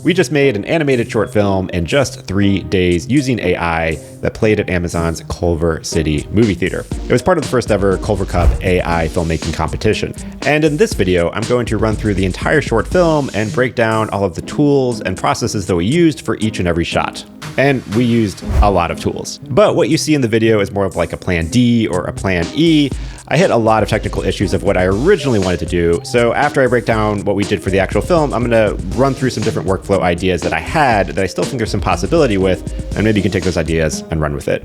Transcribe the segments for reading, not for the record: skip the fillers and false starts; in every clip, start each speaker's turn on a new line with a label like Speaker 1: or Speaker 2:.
Speaker 1: We just made an animated short film in just 3 days using AI that played at Amazon's Culver City movie theater. It was part of the first ever Culver Cup AI filmmaking competition. And in this video, I'm going to run through the entire short film and break down all of the tools and processes that we used for each and every shot. And we used a lot of tools. But what you see in the video is more of like a plan D or a plan E. I hit a lot of technical issues of what I originally wanted to do. So after I break down what we did for the actual film, I'm gonna run through some different workflow ideas that I had that I still think there's some possibility with, and maybe you can take those ideas and run with it.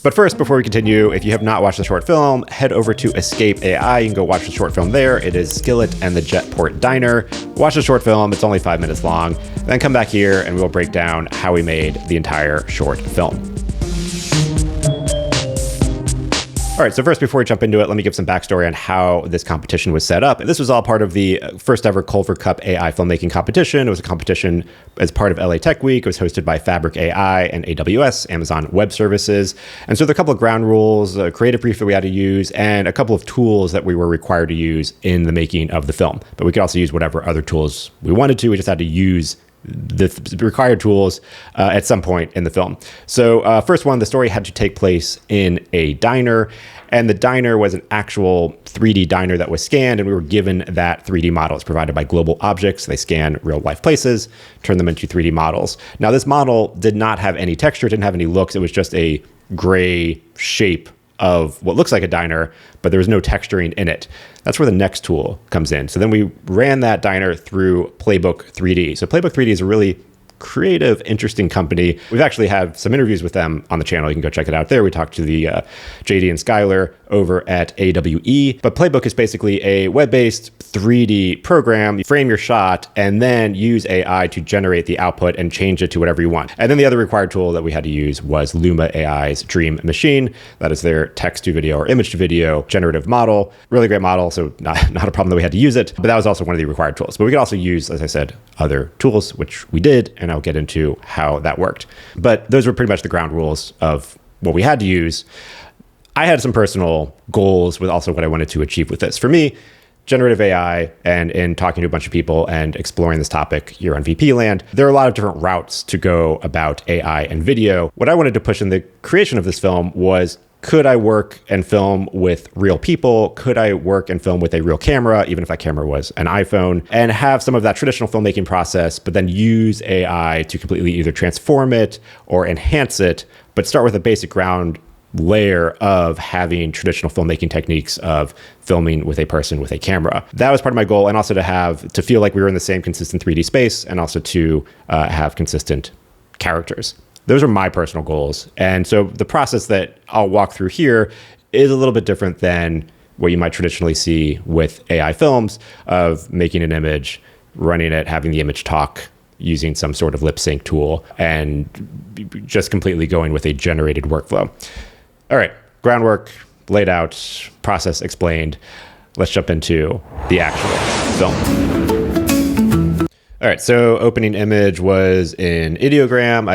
Speaker 1: But first, before we continue, if you have not watched the short film, head over to Escape AI. You can go watch the short film there. It is Skillet and the Jetport Diner. Watch the short film, it's only 5 minutes long. Then come back here and we'll break down how we made the entire short film. All right, so first, before we jump into it, let me give some backstory on how this competition was set up. This was all part of the first ever Culver Cup AI filmmaking competition. It was a competition as part of LA Tech Week. It was hosted by Playbook AI and AWS, Amazon Web Services. And so there are a couple of ground rules, a creative brief that we had to use, and a couple of tools that we were required to use in the making of the film. But we could also use whatever other tools we wanted to. We just had to use the required tools at some point in the film. So first one, the story had to take place in a diner, and the diner was an actual 3D diner that was scanned, and we were given that 3D model. It's provided by Global Objects. They scan real life places, turn them into 3D models. Now this model did not have any texture, didn't have any looks. It was just a gray shape of what looks like a diner, but there was no texturing in it. That's where the next tool comes in. So then we ran that diner through Playbook 3D. So Playbook 3D is a really creative, interesting company. We've actually had some interviews with them on the channel. You can go check it out there. We talked to the JD and Skylar over at AWE. But Playbook is basically a web-based 3D program. You frame your shot and then use AI to generate the output and change it to whatever you want. And then the other required tool that we had to use was Luma AI's Dream Machine. That is their text to video or image to video generative model. Really great model, so not a problem that we had to use it. But that was also one of the required tools. But we could also use, as I said, other tools, which we did, and I'll get into how that worked. But those were pretty much the ground rules of what we had to use. I had some personal goals with also what I wanted to achieve with this. For me, generative AI, and in talking to a bunch of people and exploring this topic here on VP Land, there are a lot of different routes to go about AI and video. What I wanted to push in the creation of this film was, could I work and film with real people? Could I work and film with a real camera, even if that camera was an iPhone, and have some of that traditional filmmaking process, but then use AI to completely either transform it or enhance it, but start with a basic ground layer of having traditional filmmaking techniques of filming with a person with a camera. That was part of my goal, and also to feel like we were in the same consistent 3D space, and also to have consistent characters. Those are my personal goals. And so the process that I'll walk through here is a little bit different than what you might traditionally see with AI films of making an image, running it, having the image talk, using some sort of lip sync tool, and just completely going with a generated workflow. All right, groundwork laid out, process explained. Let's jump into the actual film. All right, so opening image was in Ideogram.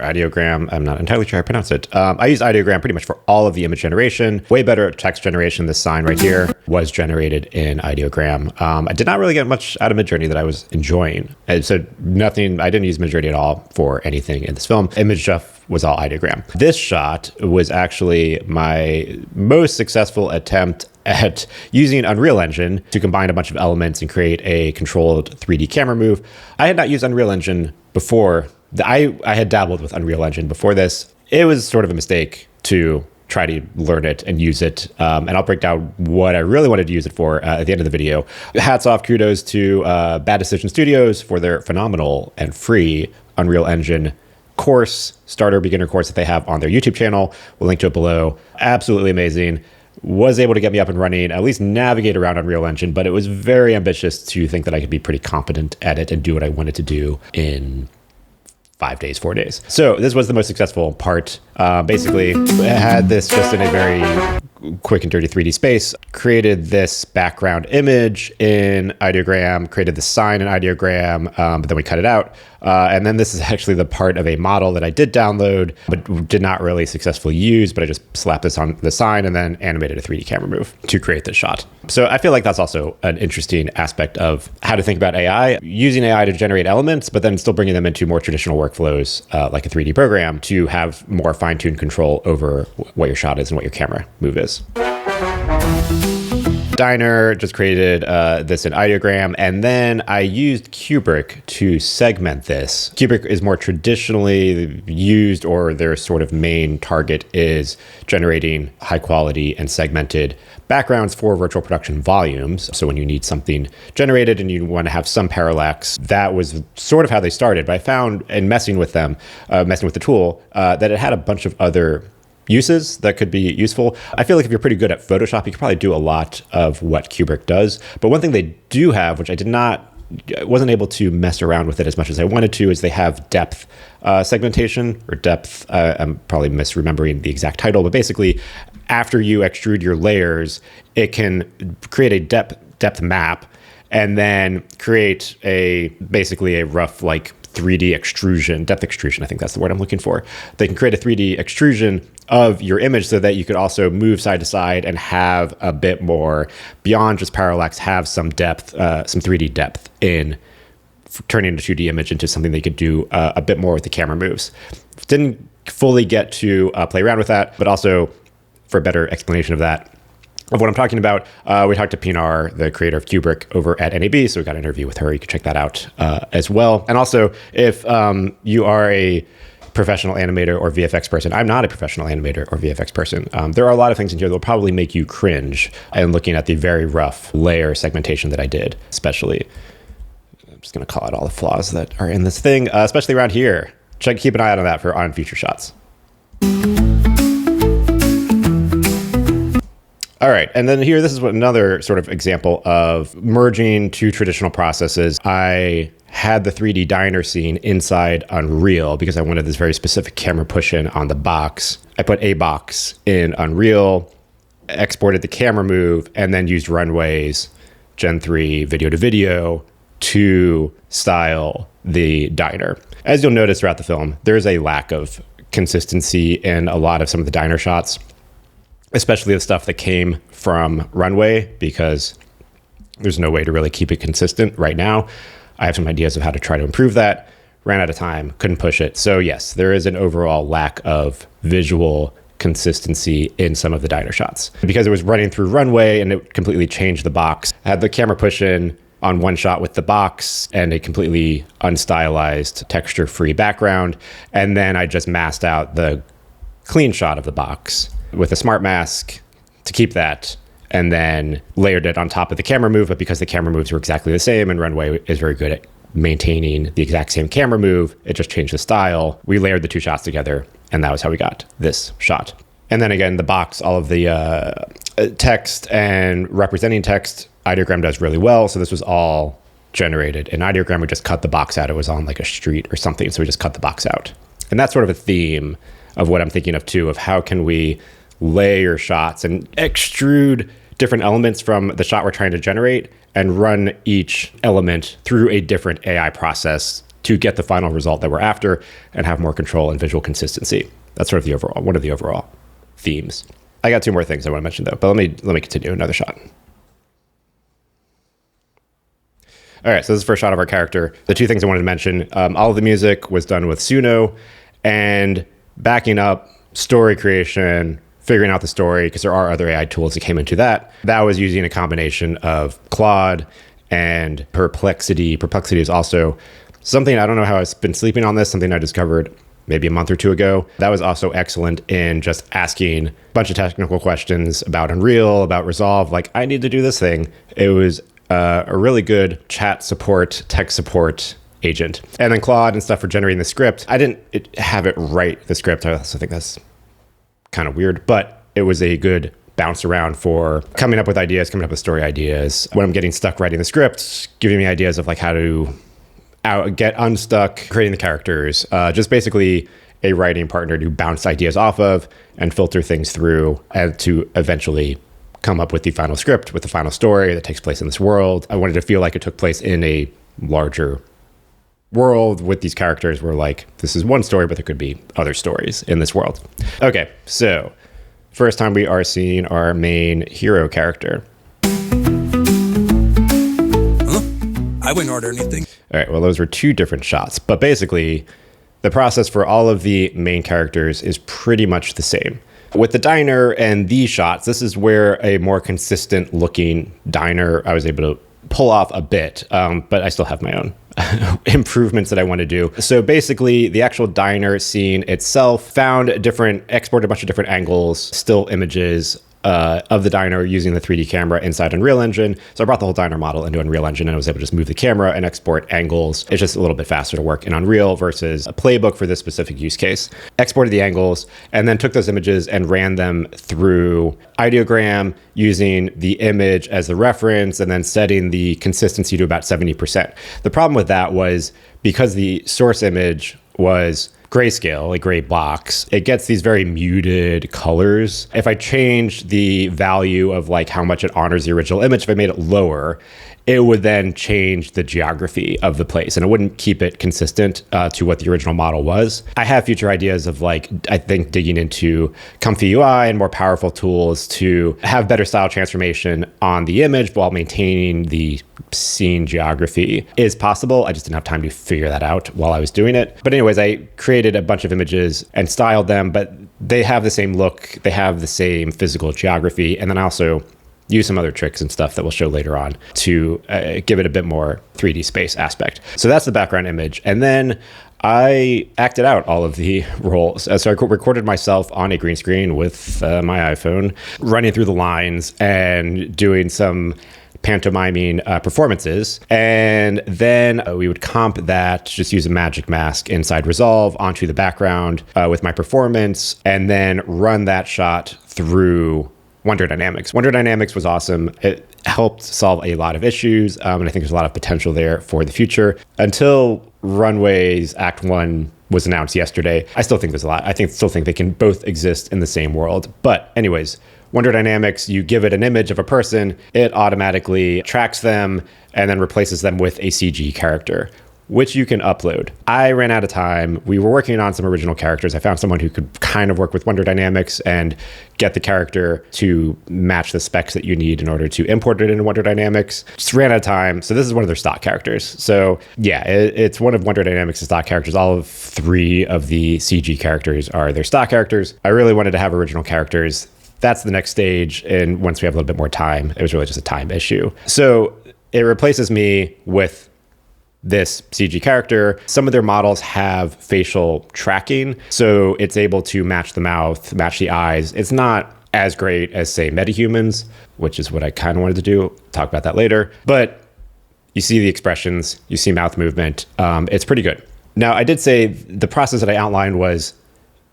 Speaker 1: Ideogram, I'm not entirely sure how I pronounce it. I use Ideogram pretty much for all of the image generation. Way better at text generation. This sign right here was generated in Ideogram. I did not really get much out of Midjourney that I was enjoying. And so nothing, I didn't use Midjourney at all for anything in this film. Image stuff was all Ideogram. This shot was actually my most successful attempt at using Unreal Engine to combine a bunch of elements and create a controlled 3D camera move. I had not used Unreal Engine before. I had dabbled with Unreal Engine before this. It was sort of a mistake to try to learn it and use it. And I'll break down what I really wanted to use it for at the end of the video. Hats off, kudos to Bad Decision Studios for their phenomenal and free Unreal Engine course, starter beginner course that they have on their YouTube channel. We'll link to it below. Absolutely amazing. Was able to get me up and running, at least navigate around Unreal Engine, but it was very ambitious to think that I could be pretty competent at it and do what I wanted to do in 5 days, 4 days. So this was the most successful part. Basically, I had this just in a very quick and dirty 3D space, created this background image in Ideogram, created the sign in Ideogram, but then we cut it out. And then this is actually the part of a model that I did download, but did not really successfully use, but I just slapped this on the sign and then animated a 3D camera move to create this shot. So I feel like that's also an interesting aspect of how to think about AI, using AI to generate elements, but then still bringing them into more traditional workflows, like a 3D program, to have more fine-tuned control over what your shot is and what your camera move is. Diner just created this in Ideogram, and then I used Cuebric to segment this. Cuebric is more traditionally used, or their sort of main target is generating high quality and segmented backgrounds for virtual production volumes. So when you need something generated and you want to have some parallax, that was sort of how they started. But I found in messing with them, messing with the tool, that it had a bunch of other uses that could be useful. I feel like if you're pretty good at Photoshop, you could probably do a lot of what Cuebric does. But one thing they do have, which I wasn't able to mess around with it as much as I wanted to, is they have depth segmentation, or depth. I'm probably misremembering the exact title, but basically after you extrude your layers, it can create a depth map and then create basically a rough, like, 3D extrusion, depth extrusion, I think that's the word I'm looking for. They can create a 3D extrusion of your image so that you could also move side to side and have a bit more, beyond just parallax, have some depth, some 3D depth in turning a 2D image into something they could do a bit more with the camera moves. Didn't fully get to play around with that, but also for a better explanation of what I'm talking about, we talked to Pinar, the creator of Cuebric, over at NAB, so we got an interview with her. You can check that out as well. And also, if you are a professional animator or VFX person, I'm not a professional animator or VFX person. There are a lot of things in here that will probably make you cringe, and looking at the very rough layer segmentation that I did, especially. I'm just going to call out all the flaws that are in this thing, especially around here. Keep an eye out on that on future shots. All right, and then here, this is another sort of example of merging two traditional processes. I had the 3D diner scene inside Unreal because I wanted this very specific camera push-in on the box. I put a box in Unreal, exported the camera move, and then used Runway's Gen 3 video to video to style the diner. As you'll notice throughout the film, there's a lack of consistency in a lot of some of the diner shots, especially the stuff that came from Runway, because there's no way to really keep it consistent right now. I have some ideas of how to try to improve that. Ran out of time, couldn't push it. So yes, there is an overall lack of visual consistency in some of the diner shots. Because it was running through Runway and it completely changed the box. I had the camera push in on one shot with the box and a completely unstylized, texture-free background. And then I just masked out the clean shot of the box with a smart mask to keep that, and then layered it on top of the camera move. But because the camera moves were exactly the same, and Runway is very good at maintaining the exact same camera move, it just changed the style. We layered the two shots together, and that was how we got this shot. And then again, the box, all of the text and representing text, Ideogram does really well. So this was all generated in Ideogram. We just cut the box out. It was on like a street or something, so we just cut the box out. And that's sort of a theme of what I'm thinking of too, of how can we layer shots and extrude different elements from the shot we're trying to generate and run each element through a different AI process to get the final result that we're after and have more control and visual consistency. That's sort of one of the overall themes. I got two more things I want to mention though, but let me continue another shot. All right, so this is the first shot of our character. The two things I wanted to mention, all of the music was done with Suno, and backing up, story creation, figuring out the story, because there are other AI tools that came into that. That was using a combination of Claude and Perplexity. Perplexity is also something, I don't know how I've been sleeping on this, something I discovered maybe a month or two ago. That was also excellent in just asking a bunch of technical questions about Unreal, about Resolve, like, I need to do this thing. It was a really good chat support, tech support agent. And then Claude and stuff for generating the script. I didn't have it write the script. I also think that's kind of weird, but it was a good bounce around for coming up with ideas, coming up with story ideas. When I'm getting stuck writing the script, giving me ideas of like how to get unstuck, creating the characters, just basically a writing partner to bounce ideas off of and filter things through and to eventually come up with the final script, with the final story that takes place in this world. I wanted to feel like it took place in a larger world with these characters where like, this is one story, but there could be other stories in this world. Okay, so first time we are seeing our main hero character.
Speaker 2: I wouldn't order anything.
Speaker 1: All right, well, those were two different shots, but basically the process for all of the main characters is pretty much the same. With the diner and these shots, this is where a more consistent looking diner I was able to pull off a bit, but I still have my own improvements that I want to do. So basically the actual diner scene itself exported a bunch of different angles, still images of the diner using the 3D camera inside Unreal Engine. So I brought the whole diner model into Unreal Engine and I was able to just move the camera and export angles. It's just a little bit faster to work in Unreal versus a Playbook for this specific use case. Exported the angles and then took those images and ran them through Ideogram using the image as the reference and then setting the consistency to about 70%. The problem with that was because the source image was grayscale, a gray box, it gets these very muted colors. If I change the value of like how much it honors the original image, if I made it lower, it would then change the geography of the place and it wouldn't keep it consistent to what the original model was. I have future ideas of like, I think digging into ComfyUI and more powerful tools to have better style transformation on the image while maintaining the scene geography is possible. I just didn't have time to figure that out while I was doing it. But anyways, I created a bunch of images and styled them, but they have the same look, they have the same physical geography. And then I also use some other tricks and stuff that we'll show later on to give it a bit more 3D space aspect. So that's the background image. And then I acted out all of the roles. So I recorded myself on a green screen with my iPhone, running through the lines and doing some pantomiming performances. And then we would comp that, just use a magic mask inside Resolve onto the background with my performance, and then run that shot through Wonder Dynamics. Wonder Dynamics was awesome. It helped solve a lot of issues, and I think there's a lot of potential there for the future. Until Runway's Act 1 was announced yesterday, I still think there's a lot. Still think they can both exist in the same world. But anyways, Wonder Dynamics, you give it an image of a person, it automatically tracks them and then replaces them with a CG character, which you can upload. I ran out of time. We were working on some original characters. I found someone who could kind of work with Wonder Dynamics and get the character to match the specs that you need in order to import it into Wonder Dynamics. Just ran out of time. So this is one of their stock characters. So yeah, it's one of Wonder Dynamics' stock characters. All of 3 of the CG characters are their stock characters. I really wanted to have original characters. That's the next stage. And once we have a little bit more time, it was really just a time issue. So it replaces me with this CG character. Some of their models have facial tracking, so it's able to match the mouth, match the eyes. It's not as great as, say, Metahumans, which is what I kind of wanted to do. Talk about that later. But you see the expressions, you see mouth movement. It's pretty good. Now, I did say the process that I outlined was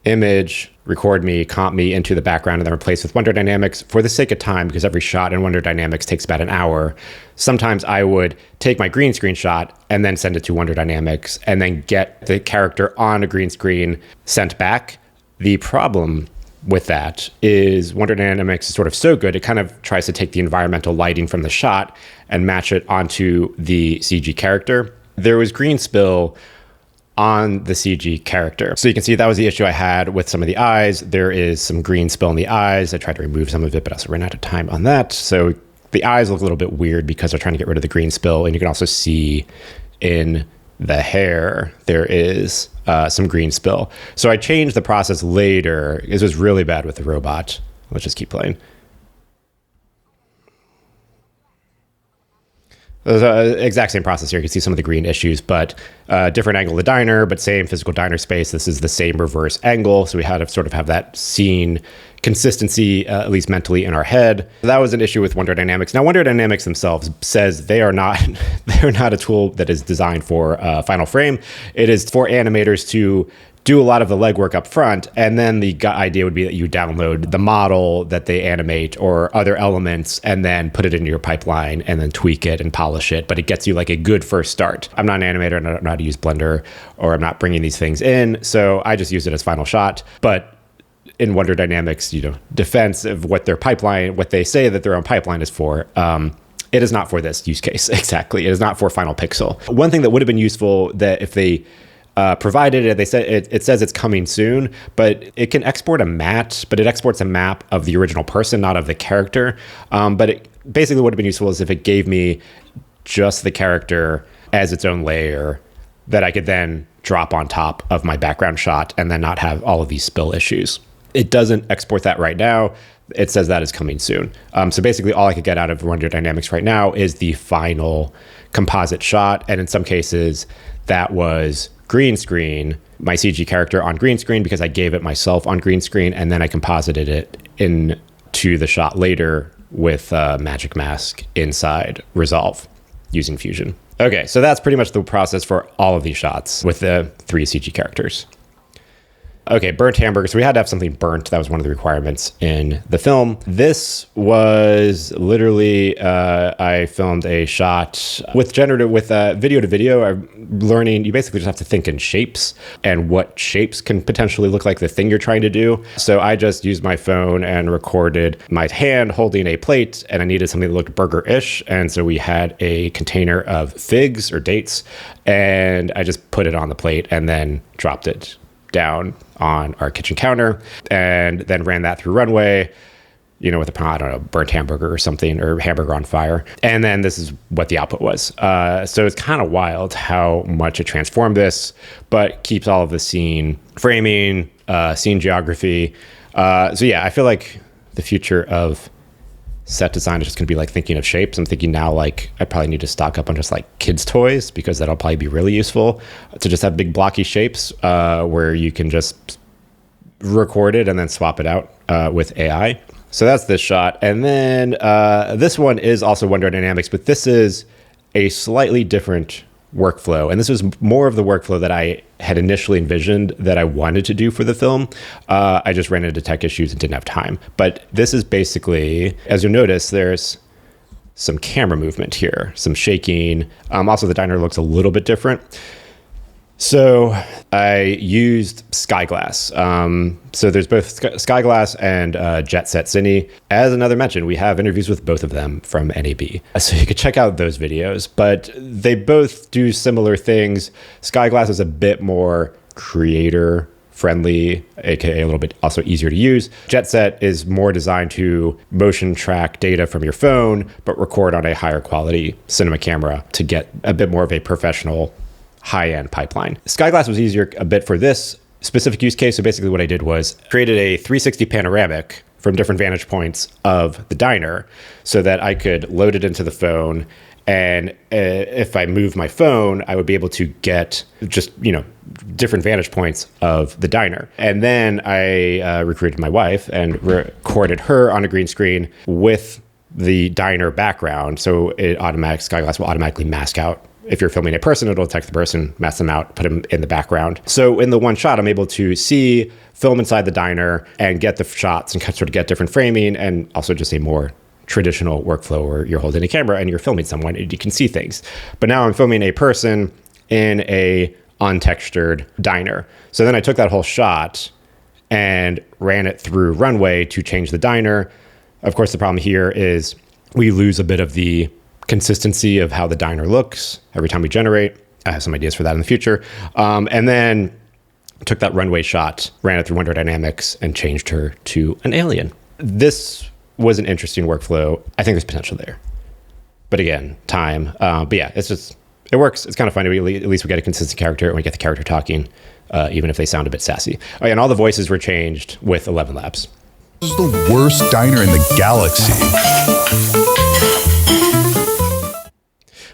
Speaker 1: image, record me, comp me into the background, and then replace with Wonder Dynamics. For the sake of time, because every shot in Wonder Dynamics takes about an hour, sometimes I would take my green screen shot and then send it to Wonder Dynamics and then get the character on a green screen sent back. The problem with that is Wonder Dynamics is sort of so good, it kind of tries to take the environmental lighting from the shot and match it onto the CG character. There was green spill on the CG character. So you can see that was the issue I had with some of the eyes. There is some green spill in the eyes. I tried to remove some of it, but I also ran out of time on that. So the eyes look a little bit weird because they're trying to get rid of the green spill. And you can also see in the hair, there is some green spill. So I changed the process later. This was really bad with the robot. Let's just keep playing. Exact same process here. You can see some of the green issues, but different angle of the diner, but same physical diner space. This is the same reverse angle. So we had to sort of have that scene consistency, at least mentally in our head. That was an issue with Wonder Dynamics. Now, Wonder Dynamics themselves says they are not a tool that is designed for final frame. It is for animators to do a lot of the legwork up front. And then the idea would be that you download the model that they animate or other elements and then put it into your pipeline and then tweak it and polish it. But it gets you like a good first start. I'm not an animator and I don't know how to use Blender, or I'm not bringing these things in. So I just use it as final shot. But in Wonder Dynamics, defense of what their pipeline, what they say that their own pipeline is for, it is not for this use case. Exactly. It is not for Final Pixel. One thing that would have been useful that if they provided it, they said it says it's coming soon, but it can export a matte, but it exports a map of the original person, not of the character. But it basically would have been useful is if it gave me just the character as its own layer that I could then drop on top of my background shot and then not have all of these spill issues. It doesn't export that right now. It says that is coming soon. So basically all I could get out of Wonder Dynamics right now is the final composite shot. And in some cases that was green screen, my CG character on green screen because I gave it myself on green screen. And then I composited it into the shot later with Magic Mask inside Resolve using Fusion. Okay, so that's pretty much the process for all of these shots with the 3 CG characters. Okay, burnt hamburger. So we had to have something burnt. That was one of the requirements in the film. This was literally, I filmed a shot with video to video. I'm learning, you basically just have to think in shapes and what shapes can potentially look like the thing you're trying to do. So I just used my phone and recorded my hand holding a plate, and I needed something that looked burger-ish. And so we had a container of figs or dates, and I just put it on the plate and then dropped it down on our kitchen counter and then ran that through Runway, with a burnt hamburger or something, or hamburger on fire. And then this is what the output was. So it's kind of wild how much it transformed this, but keeps all of the scene framing, scene geography. So yeah, I feel like the future of set design is just going to be like thinking of shapes. I'm thinking now like I probably need to stock up on just like kids' toys, because that'll probably be really useful to just have big blocky shapes where you can just record it and then swap it out with AI. So that's this shot. And then this one is also Wonder Dynamics, but this is a slightly different workflow. And this was more of the workflow that I had initially envisioned that I wanted to do for the film. I just ran into tech issues and didn't have time. But this is basically, as you'll notice, there's some camera movement here, some shaking. Also, the diner looks a little bit different. So I used Skyglass. So there's both Skyglass and Jetset Cine. As another mention, we have interviews with both of them from NAB. So you could check out those videos, but they both do similar things. Skyglass is a bit more creator friendly, aka a little bit also easier to use. Jetset is more designed to motion track data from your phone, but record on a higher quality cinema camera to get a bit more of a professional high-end pipeline. Skyglass was easier a bit for this specific use case. So basically what I did was created a 360 panoramic from different vantage points of the diner so that I could load it into the phone. And if I move my phone, I would be able to get just, different vantage points of the diner. And then I recruited my wife and recorded her on a green screen with the diner background. So Skyglass will automatically mask out. If you're filming a person, it'll detect the person, mask them out, put them in the background. So in the one shot, I'm able to film inside the diner and get the shots and sort of get different framing, and also just a more traditional workflow where you're holding a camera and you're filming someone and you can see things. But now I'm filming a person in a untextured diner. So then I took that whole shot and ran it through Runway to change the diner. Of course, the problem here is we lose a bit of the consistency of how the diner looks every time we generate. I have some ideas for that in the future. And then took that Runway shot, ran it through Wonder Dynamics, and changed her to an alien. This was an interesting workflow. I think there's potential there. But again, time. But yeah, it works. It's kind of fun. At least we get a consistent character and we get the character talking, even if they sound a bit sassy. Oh, yeah, and all the voices were changed with 11 Labs.
Speaker 3: This is the worst diner in the galaxy.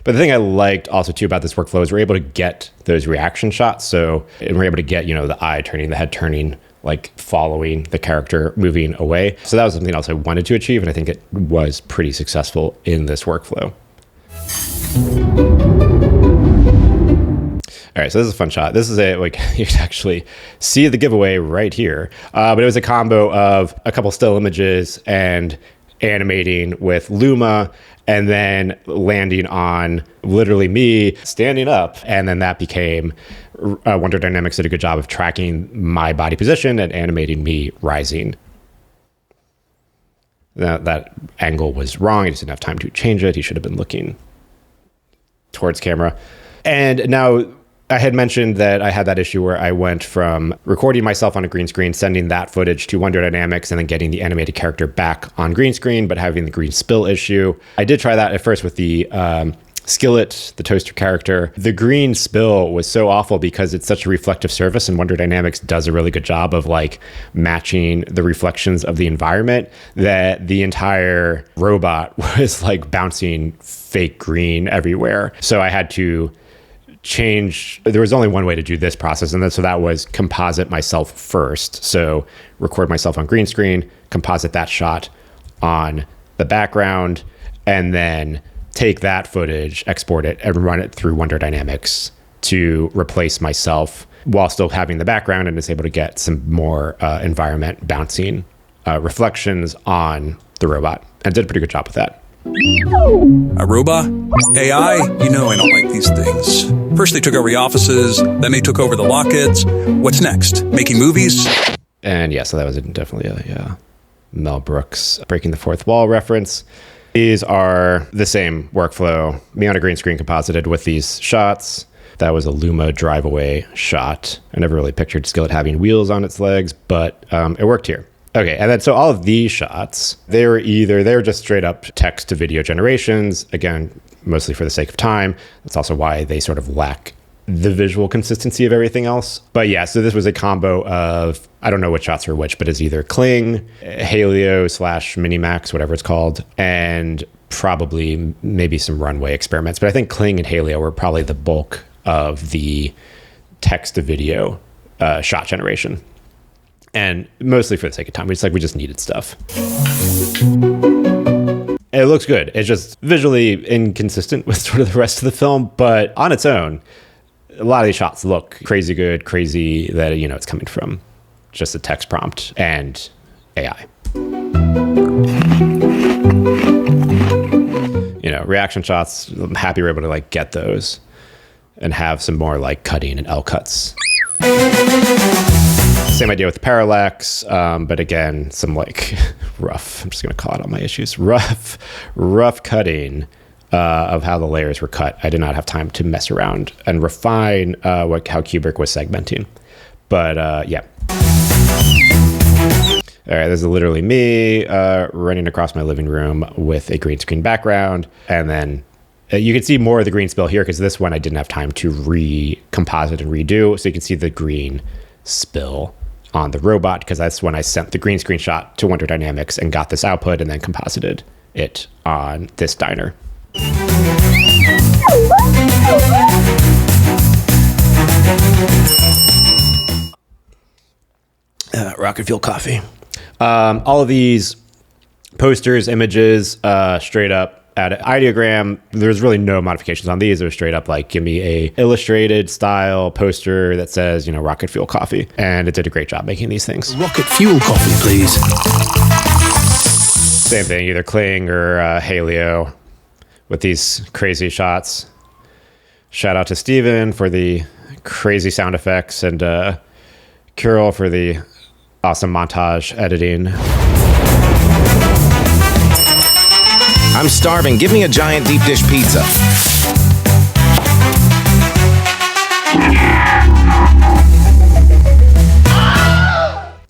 Speaker 1: But the thing I liked also too about this workflow is we're able to get those reaction shots. So we're able to get, the eye turning, the head turning, like following the character moving away. So that was something else I wanted to achieve. And I think it was pretty successful in this workflow. All right, so this is a fun shot. This is you can actually see the giveaway right here. But it was a combo of a couple still images and animating with Luma, and then landing on literally me standing up. And then that became Wonder Dynamics did a good job of tracking my body position and animating me rising. That angle was wrong. He just didn't have time to change it. He should have been looking towards camera. And now I had mentioned that I had that issue where I went from recording myself on a green screen, sending that footage to Wonder Dynamics, and then getting the animated character back on green screen, but having the green spill issue. I did try that at first with the Skillet, the toaster character. The green spill was so awful because it's such a reflective surface, and Wonder Dynamics does a really good job of like matching the reflections of the environment, that the entire robot was like bouncing fake green everywhere. So I had to change. There was only one way to do this process, and so that was composite myself first. So record myself on green screen, composite that shot on the background, and then take that footage, export it, and run it through Wonder Dynamics to replace myself while still having the background, and is able to get some more environment bouncing reflections on the robot, and did a pretty good job with that.
Speaker 2: A robot? AI? You know I don't like these things. First they took over the offices, then they took over the lockets. What's next? Making movies?
Speaker 1: And yeah, so that was definitely a Mel Brooks breaking the fourth wall reference. These are the same workflow. Me on a green screen composited with these shots. That was a Luma drive away shot. I never really pictured Skillet having wheels on its legs, but it worked here. Okay, and then so all of these shots, they were just straight up text to video generations, again, mostly for the sake of time. That's also why they sort of lack the visual consistency of everything else. But yeah, so this was a combo of, I don't know which shots are which, but it's either Kling, Hailuo / Minimax, whatever it's called, and probably maybe some Runway experiments. But I think Kling and Hailuo were probably the bulk of the text to video shot generation. And mostly for the sake of time, we just needed stuff. It looks good. It's just visually inconsistent with sort of the rest of the film, but on its own, a lot of these shots look crazy good, crazy that, it's coming from just a text prompt and AI. Reaction shots, I'm happy we're able to get those and have some more cutting and L cuts. Same idea with parallax, but again, some rough, I'm just going to call it all my issues, rough cutting of how the layers were cut. I did not have time to mess around and refine how Cuebric was segmenting. But yeah. All right, this is literally me running across my living room with a green screen background. And then you can see more of the green spill here because this one I didn't have time to recomposite and redo. So you can see the green spill on the robot because that's when I sent the green screen shot to Wonder Dynamics and got this output and then composited it on this diner. Rocket Fuel coffee. All of these posters, images, straight up at Ideogram. There's really no modifications on these. They're straight up give me a illustrated style poster that says, Rocket Fuel coffee. And it did a great job making these things.
Speaker 4: Rocket Fuel coffee, please.
Speaker 1: Same thing, either Kling or Hailuo with these crazy shots. Shout out to Steven for the crazy sound effects and Kirill for the awesome montage editing.
Speaker 5: I'm starving. Give me a giant deep dish pizza.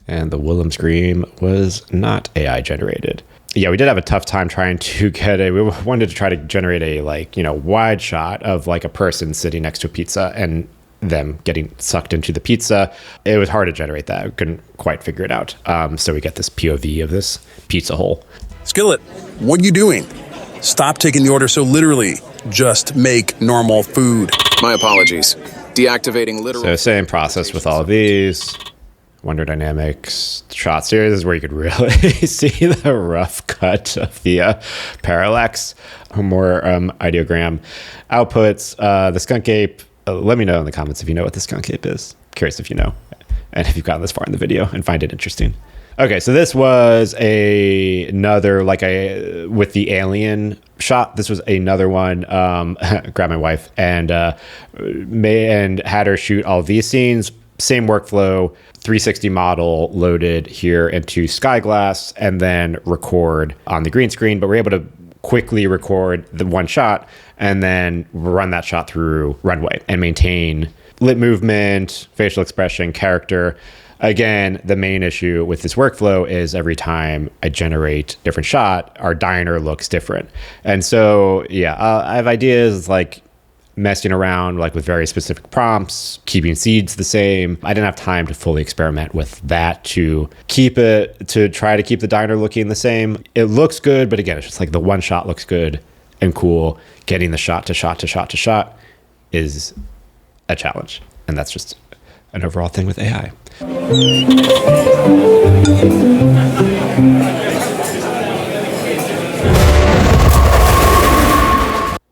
Speaker 1: And the Willem scream was not AI generated. Yeah, we did have a tough time trying to get we wanted to try to generate a wide shot of a person sitting next to a pizza and them getting sucked into the pizza. It was hard to generate that. We couldn't quite figure it out. So we get this POV of this pizza hole.
Speaker 2: Skillet, what are you doing? Stop taking the order so literally. Just make normal food.
Speaker 5: My apologies. Deactivating literal.
Speaker 1: So same process with all of these. Wonder Dynamics shots here. This is where you could really see the rough cut of the parallax. More ideogram outputs. The skunk ape Let me know in the comments if you know what this skunk ape is. Curious if you know, and if you've gotten this far in the video and find it interesting. Okay, so this was another, with the alien shot. This was another one. Grabbed my wife and had her shoot all of these scenes. Same workflow, 360 model loaded here into Skyglass, and then record on the green screen. But we're able to quickly record the one shot and then run that shot through Runway and maintain lip movement, facial expression, character. Again, the main issue with this workflow is every time I generate a different shot, our diner looks different. And so, I have ideas like messing around with very specific prompts, keeping seeds the same. I didn't have time to fully experiment with that to try to keep the diner looking the same. It looks good, but again, it's just the one shot looks good and cool. Getting the shot to shot to shot to shot is a challenge. And that's just an overall thing with AI.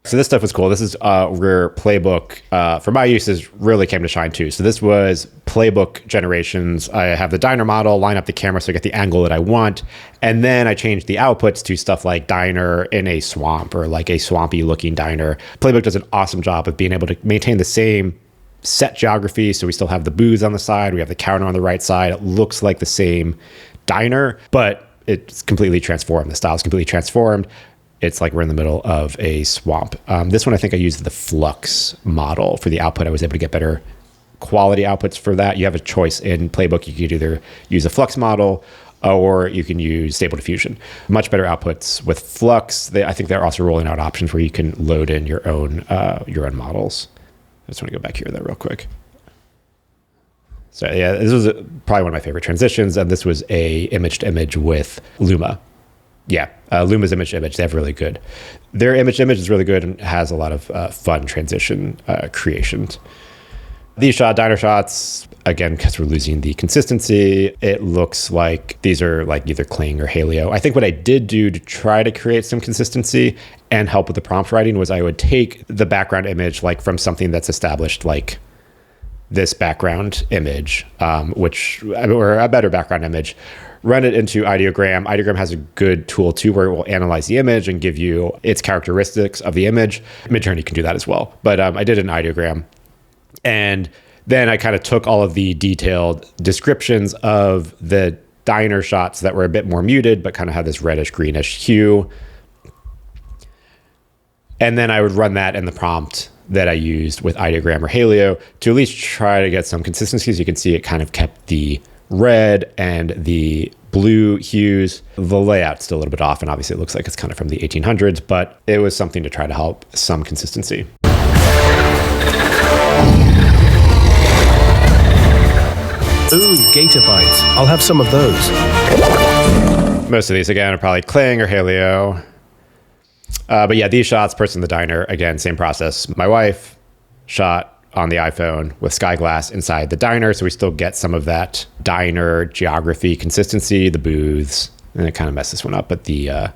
Speaker 1: So this stuff was cool. This is where Playbook, for my uses, really came to shine too. So this was Playbook generations. I have the diner model, line up the camera so I get the angle that I want. And then I changed the outputs to stuff like diner in a swamp or a swampy looking diner. Playbook does an awesome job of being able to maintain the same set geography. So we still have the booths on the side. We have the counter on the right side. It looks like the same diner, but it's completely transformed. The style is completely transformed. It's like we're in the middle of a swamp. This one, I think I used the Flux model for the output. I was able to get better quality outputs for that. You have a choice in Playbook. You could either use a Flux model or you can use Stable Diffusion. Much better outputs with Flux. I think they're also rolling out options where you can load in your own models. I just want to go back here though real quick. So yeah, this was probably one of my favorite transitions, and this was a image to image with Luma. Yeah, Luma's image to image, they have really good. Their image to image is really good and has a lot of fun transition creations. These diner shots, again, because we're losing the consistency, it looks like these are either Kling or Hailuo. I think what I did do to try to create some consistency and help with the prompt writing was I would take the background image from something that's established, like this background image, or a better background image, run it into Ideogram. Ideogram has a good tool too where it will analyze the image and give you its characteristics of the image. Midjourney can do that as well. But I did it in Ideogram. And then I kind of took all of the detailed descriptions of the diner shots that were a bit more muted, but kind of had this reddish greenish hue. And then I would run that in the prompt that I used with Ideogram or Hailuo to at least try to get some consistency. As you can see, it kind of kept the red and the blue hues. The layout's still a little bit off, and obviously it looks like it's kind of from the 1800s, but it was something to try to help some consistency.
Speaker 4: Ooh, gator bites. I'll have some of those.
Speaker 1: Most of these, again, are probably Kling or Hailuo. But yeah, these shots, person in the diner, again, same process. My wife shot on the iPhone with Skyglass inside the diner, so we still get some of that diner geography consistency, the booths, and it kind of messed this one up, but the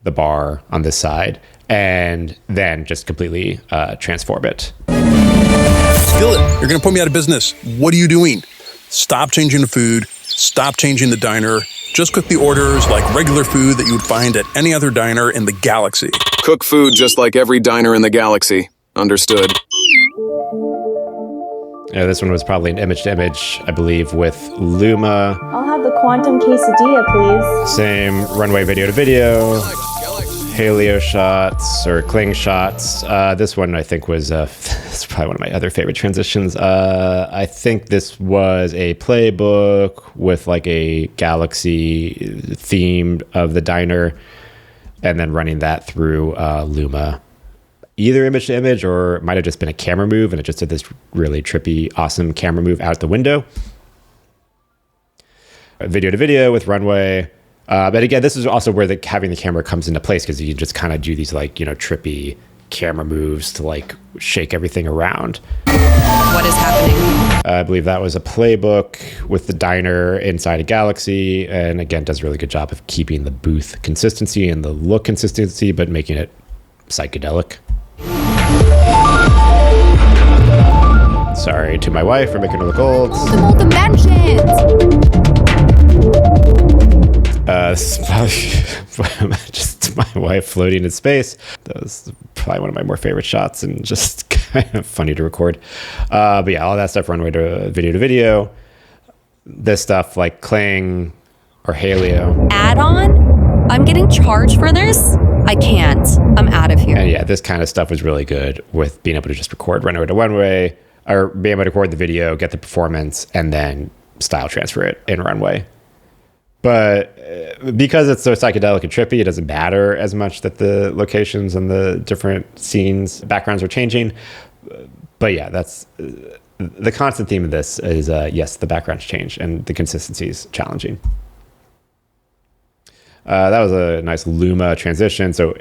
Speaker 1: bar on this side, and then just completely transform it.
Speaker 2: Skillet, you're going to put me out of business. What are you doing? Stop changing the food. Stop changing the diner. Just cook the orders like regular food that you would find at any other diner in the galaxy.
Speaker 6: Cook food just like every diner in the galaxy. Understood.
Speaker 1: Yeah, this one was probably an image to image, I believe, with Luma.
Speaker 7: I'll have the quantum quesadilla, please.
Speaker 1: Same runway video to video. Hailuo shots or Kling shots. This one I think was it's probably one of my other favorite transitions. I think this was a Playbook with a galaxy theme of the diner, and then running that through Luma. Either image to image, or it might have just been a camera move, and it just did this really trippy, awesome camera move out the window. Video to video with Runway. But again, this is also where having the camera comes into place, because you can just kind of do these trippy camera moves to shake everything around.
Speaker 8: What is happening?
Speaker 1: I believe that was a Playbook with the diner inside a galaxy, and again, does a really good job of keeping the booth consistency and the look consistency, but making it psychedelic. Sorry to my wife for making her look old.
Speaker 9: Multiple dimensions.
Speaker 1: This is probably just my wife floating in space. That was probably one of my more favorite shots and just kind of funny to record. But yeah, all that stuff, Runway to video. This stuff like Kling or Hailuo.
Speaker 8: Add-on? I'm getting charged for this? I can't. I'm out of here.
Speaker 1: And yeah, this kind of stuff was really good with being able to just record Runway to Runway, or being able to record the video, get the performance, and then style transfer it in Runway. But because it's so psychedelic and trippy, it doesn't matter as much that the locations and the different scenes, backgrounds are changing. But yeah, that's the constant theme of this is, yes, the backgrounds change and the consistency is challenging. That was a nice Luma transition. So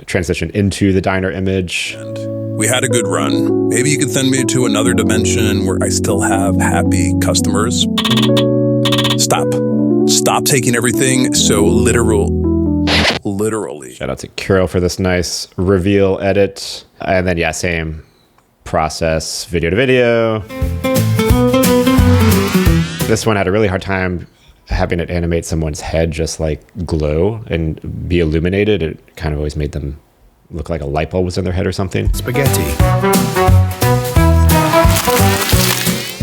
Speaker 1: transition into the diner image.
Speaker 2: And we had a good run. Maybe you could send me to another dimension where I still have happy customers. Stop taking everything so literally.
Speaker 1: Shout out to Carol for this nice reveal edit. And then, yeah, same process, video to video. This one had a really hard time having it animate someone's head just like glow and be illuminated. It kind of always made them look like a light bulb was in their head or something.
Speaker 4: Spaghetti.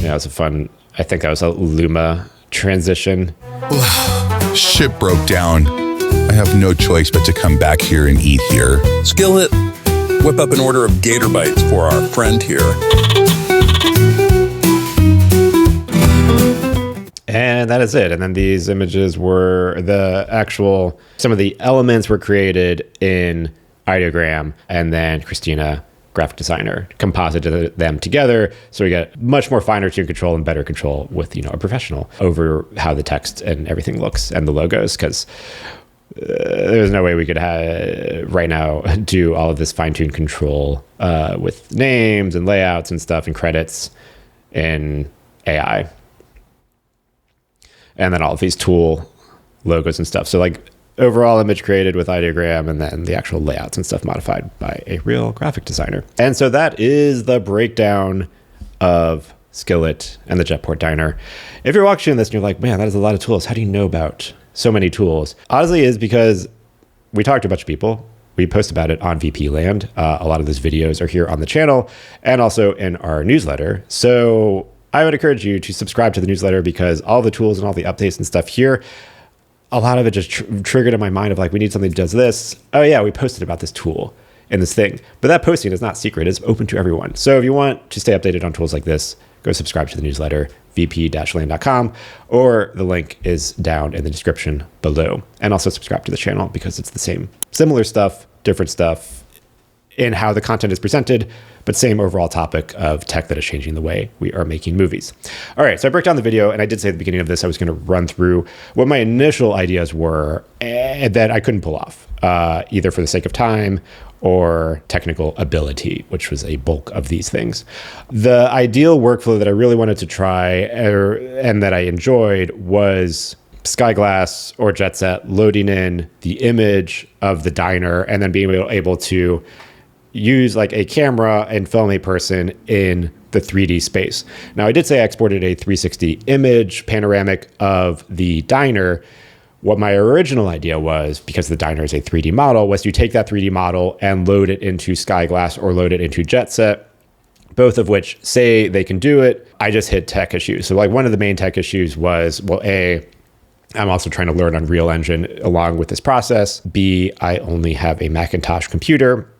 Speaker 1: Yeah, it was a fun, I think that was a Luma transition.
Speaker 3: Ship broke down. I have no choice but to come back here and eat here.
Speaker 2: Skillet, whip up an order of gator bites for our friend here.
Speaker 1: And that is it. And then these images were some of the elements were created in Ideogram, and then Christina, graphic designer, composited them together. So we get much more finer tune control and better control with, a professional over how the text and everything looks and the logos, because there's no way we could right now do all of this fine-tuned control with names and layouts and stuff and credits in AI. And then all of these tool logos and stuff. So like overall image created with Ideogram, and then the actual layouts and stuff modified by a real graphic designer. And so that is the breakdown of Skillet and the Jetport Diner. If you're watching this and you're like, man, that is a lot of tools. How do you know about so many tools? Honestly, is because we talked to a bunch of people. We post about it on VP Land. A lot of those videos are here on the channel and also in our newsletter. So I would encourage you to subscribe to the newsletter, because all the tools and all the updates and stuff here, a lot of it just triggered in my mind of like, we need something that does this. Oh yeah, we posted about this tool in this thing. But that posting is not secret. It's open to everyone. So if you want to stay updated on tools like this, go subscribe to the newsletter, vp-land.com, or the link is down in the description below. And also subscribe to the channel, because it's the same, similar stuff, different stuff in how the content is presented, but same overall topic of tech that is changing the way we are making movies. All right, so I broke down the video, and I did say at the beginning of this, I was gonna run through what my initial ideas were that I couldn't pull off, either for the sake of time or technical ability, which was a bulk of these things. The ideal workflow that I really wanted to try and that I enjoyed was Skyglass or Jetset loading in the image of the diner and then being able to use like a camera and film a person in the 3D space. Now, I did say I exported a 360 image panoramic of the diner. What my original idea was, because the diner is a 3D model, was to take that 3D model and load it into Skyglass or load it into Jetset, both of which say they can do it. I just hit tech issues. So like one of the main tech issues was, well, I'm also trying to learn Unreal Engine along with this process. B, I only have a Macintosh computer.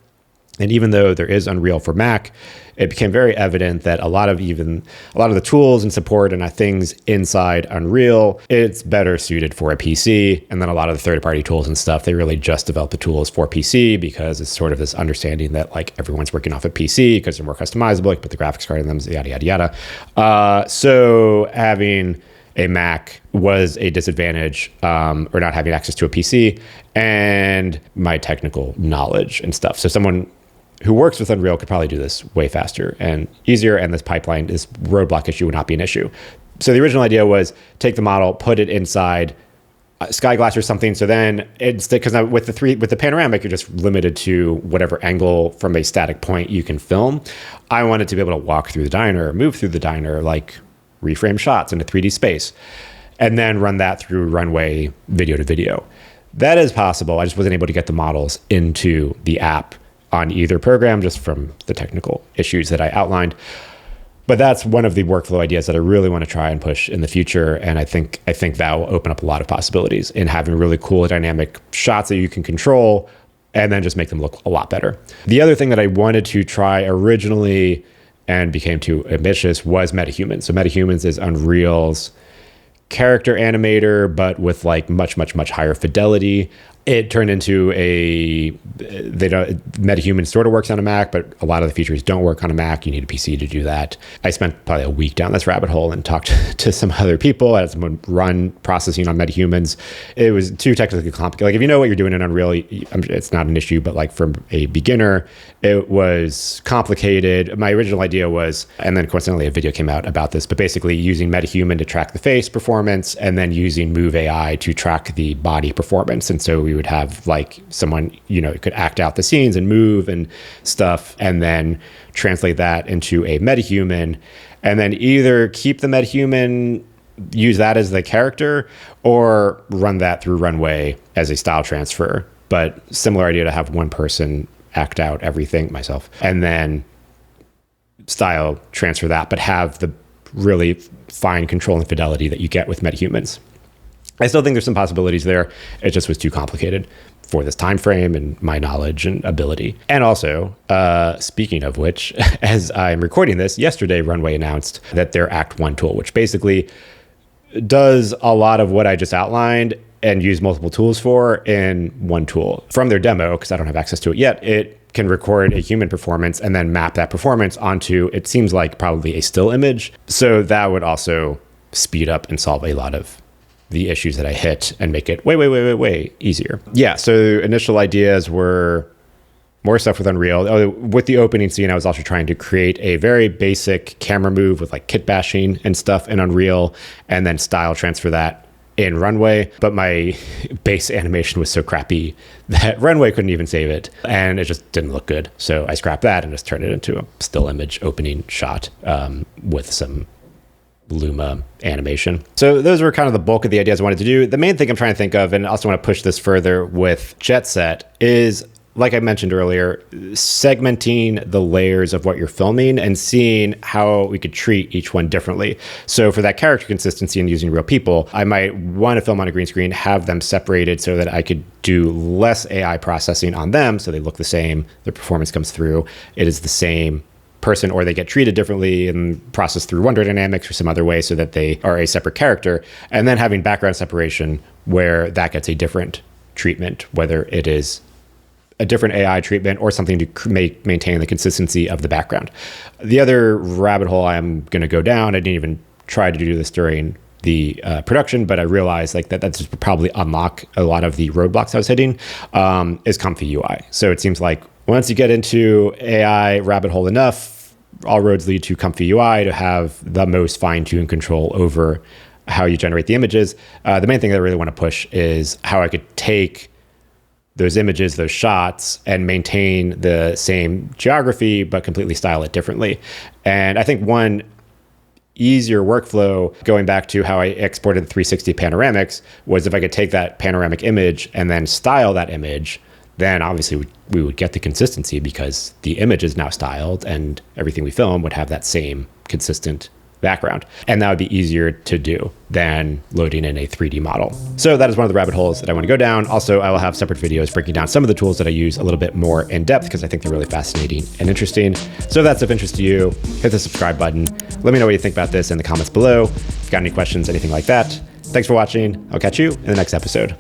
Speaker 1: And even though there is Unreal for Mac, it became very evident that a lot of the tools and support and things inside Unreal, it's better suited for a PC. And then a lot of the third-party tools and stuff, they really just develop the tools for PC, because it's sort of this understanding that like everyone's working off a PC because they're more customizable, you can put the graphics card in them, yada, yada, yada. So having a Mac was a disadvantage, or not having access to a PC, and my technical knowledge and stuff. So someone who works with Unreal could probably do this way faster and easier, and this roadblock issue would not be an issue. So the original idea was take the model, put it inside Skyglass or something. So then it's because with the panoramic, you're just limited to whatever angle from a static point you can film. I wanted to be able to walk through the diner, move through the diner, like reframe shots into 3D space, and then run that through Runway video to video. That is possible. I just wasn't able to get the models into the app on either program just from the technical issues that I outlined. But that's one of the workflow ideas that I really want to try and push in the future. And I think that will open up a lot of possibilities in having really cool dynamic shots that you can control and then just make them look a lot better. The other thing that I wanted to try originally and became too ambitious was Metahuman. So Metahumans is Unreal's character animator, but with like much higher fidelity. It turned into Metahuman sort of works on a Mac, but a lot of the features don't work on a Mac. You need a PC to do that. I spent probably a week down this rabbit hole and talked to some other people. I had someone run processing on Metahumans. It was too technically complicated. Like if you know what you're doing in Unreal, it's not an issue, but like for a beginner, it was complicated. My original idea was, and then coincidentally a video came out about this, but basically using Metahuman to track the face performance and then using Move AI to track the body performance. And so we would have like someone, could act out the scenes and move and stuff, and then translate that into a Metahuman, and then either keep the Metahuman, use that as the character, or run that through Runway as a style transfer. But similar idea to have one person act out everything, myself, and then style transfer that, but have the really fine control and fidelity that you get with Metahumans. I still think there's some possibilities there. It just was too complicated for this time frame and my knowledge and ability. And also, speaking of which, as I'm recording this, yesterday Runway announced that their Act 1 tool, which basically does a lot of what I just outlined and use multiple tools for in one tool. From their demo, because I don't have access to it yet, it can record a human performance and then map that performance onto, it seems like probably a still image. So that would also speed up and solve a lot of the issues that I hit and make it way easier. Yeah, so initial ideas were more stuff with Unreal. With the opening scene, I was also trying to create a very basic camera move with like kit bashing and stuff in Unreal, and then style transfer that in Runway. But my base animation was so crappy that Runway couldn't even save it, and it just didn't look good. So I scrapped that and just turned it into a still image opening shot with some Luma animation. So those were kind of the bulk of the ideas I wanted to do. The main thing I'm trying to think of, and I also want to push this further with Jetset, is, like I mentioned earlier, segmenting the layers of what you're filming and seeing how we could treat each one differently. So for that character consistency and using real people, I might want to film on a green screen, have them separated so that I could do less AI processing on them so they look the same, their performance comes through, it is the same person, or they get treated differently and processed through Wonder Dynamics or some other way so that they are a separate character, and then having background separation where that gets a different treatment, whether it is a different AI treatment or something to maintain the consistency of the background. The other rabbit hole I'm going to go down, I didn't even try to do this during the production, but I realized like that's just probably unlock a lot of the roadblocks I was hitting, is ComfyUI. So it seems like once you get into AI rabbit hole enough, all roads lead to ComfyUI to have the most fine-tuned control over how you generate the images. The main thing that I really want to push is how I could take those images, those shots, and maintain the same geography, but completely style it differently. And I think one easier workflow, going back to how I exported the 360 panoramics, was if I could take that panoramic image and then style that image, then obviously we would get the consistency because the image is now styled and everything we film would have that same consistent background. And that would be easier to do than loading in a 3D model. So that is one of the rabbit holes that I want to go down. Also, I will have separate videos breaking down some of the tools that I use a little bit more in depth because I think they're really fascinating and interesting. So if that's of interest to you, hit the subscribe button. Let me know what you think about this in the comments below. If you've got any questions, anything like that. Thanks for watching. I'll catch you in the next episode.